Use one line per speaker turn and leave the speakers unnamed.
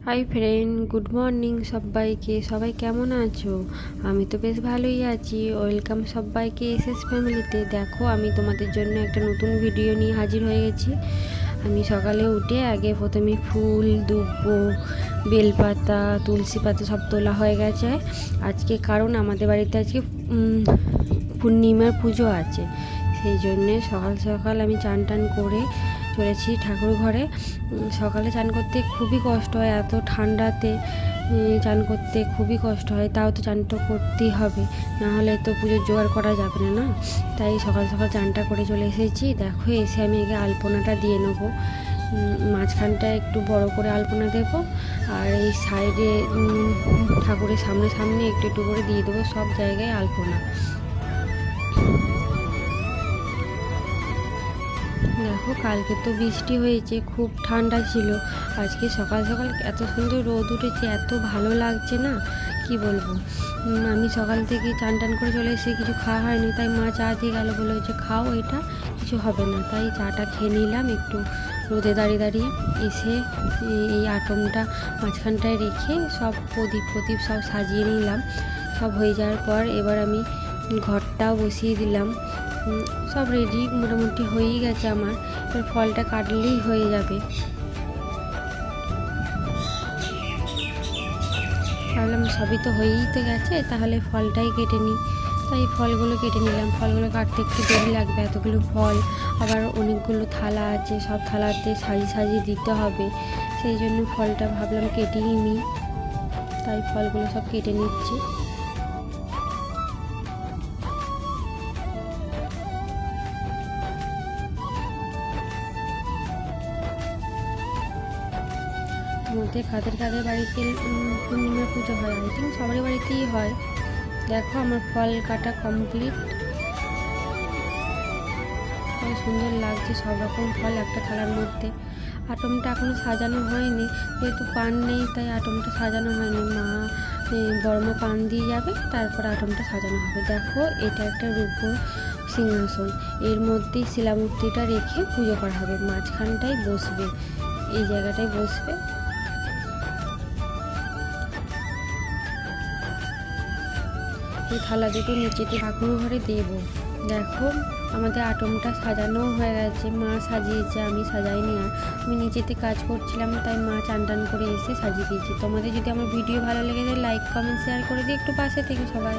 Hi friend, good morning সবাইকে। সবাই কেমন আছো? আমি তো বেশ ভালোই আছি। ওয়েলকাম সবাইকে এসএস ফ্যামিলিতে। দেখো, আমি তোমাদের জন্য একটা নতুন ভিডিও নিয়ে হাজির হয়ে গেছি। আমি সকালে উঠে আগে প্রথমে ফুল, দুব্ব, বেলপাতা, তুলসী পাতা সব তোলা হয়ে গেছে আজকে, কারণ আমাদের বাড়িতে আজকে পূর্ণিমার পুজো আছে। সেই জন্যে সকাল সকাল আমি চান টান করে চলেছি ঠাকুর ঘরে। সকালে চান করতে খুবই কষ্ট হয়, এত ঠান্ডাতে চান করতে খুবই কষ্ট হয়। তাও তো চানটা করতেই হবে, না হলে তো পুজোর জোগাড় করা যাবে না না। তাই সকাল সকাল চানটা করে চলে এসেছি। দেখো, এসে আমি আগে আলপনাটা দিয়ে নেবো। মাঝখানটা একটু বড় করে আলপনা দেব, আর এই সাইডে ঠাকুরের সামনে সামনে একটু একটু করে দিয়ে দেবো সব জায়গায় আলপনা। দেখো, কালকে তো বৃষ্টি হয়েছে, খুব ঠান্ডা ছিল। আজকে সকাল সকাল এত সুন্দর রোদ উঠেছে, এত ভালো লাগছে না, কি বলবো। আমি সকাল থেকে চান টান করে চলে এসে কিছু খাওয়া হয়নি, তাই মা চা দিয়ে গেল, বলে যে খাও, এটা কিছু হবে না। তাই চাটা খেয়ে নিলাম একটু রোদে দাঁড়িয়ে দাঁড়িয়ে। এসে এই আটমটা মাঝখানটায় রেখে সব প্রদীপ প্রদীপ সব সাজিয়ে নিলাম। সব হয়ে যাওয়ার পর এবার আমি ঘরটাও বসিয়ে দিলাম। সব রেডি মোটামুটি হয়েই গেছে আমার। এবার ফলটা কাটলেই হয়ে যাবে। ভাবলাম সবই তো হয়েই তো গেছে, তাহলে ফলটাই কেটে নিই। তাই ফলগুলো কেটে নিলাম। ফলগুলো কাটতে একটু দেরি লাগবে, এতগুলো ফল, আবার অনেকগুলো থালা আছে, সব থালাতে সাজিয়ে সাজিয়ে দিতে হবে। সেই জন্য ফলটা ভাবলাম কেটেই নিই, তাই ফলগুলো সব কেটে নিচ্ছি। মধ্যে কাদের বাড়িতে পূর্ণিমার পুজো হয়, আই থিঙ্ক সবারই বাড়িতেই হয়। দেখো, আমার ফল কাটা কমপ্লিট। কত সুন্দর লাগছে সব রকম ফল একটা থালার মধ্যে। আটমটা এখনও সাজানো হয়নি, যেহেতু পান নেই তাই আটমটা সাজানো হয়নি। মা বড় মা পান দিয়ে যাবে, তারপর আটমটা সাজানো হবে। দেখো, এটা একটা রূপোর সিংহাসন, এর মধ্যেই শিলামূর্তিটা রেখে পুজো করা হবে। মাঝখানটায় বসবে, এই জায়গাটায় বসবে। এই থালা দুটো নিচেতে ঠাকুর ঘরে দেব। দেখো, আমাদের আটমটা সাজানো হয়ে গেছে, মা সাজিয়েছে, আমি সাজাইনি। আর আমি নিচেতে কাজ করছিলাম, তাই মা চান টান করে এসে সাজিয়ে দিয়েছি। তোমাদের যদি আমার ভিডিও ভালো লেগে যায়, লাইক কমেন্ট শেয়ার করে দিয়ে একটু পাশে থেকে সবাই।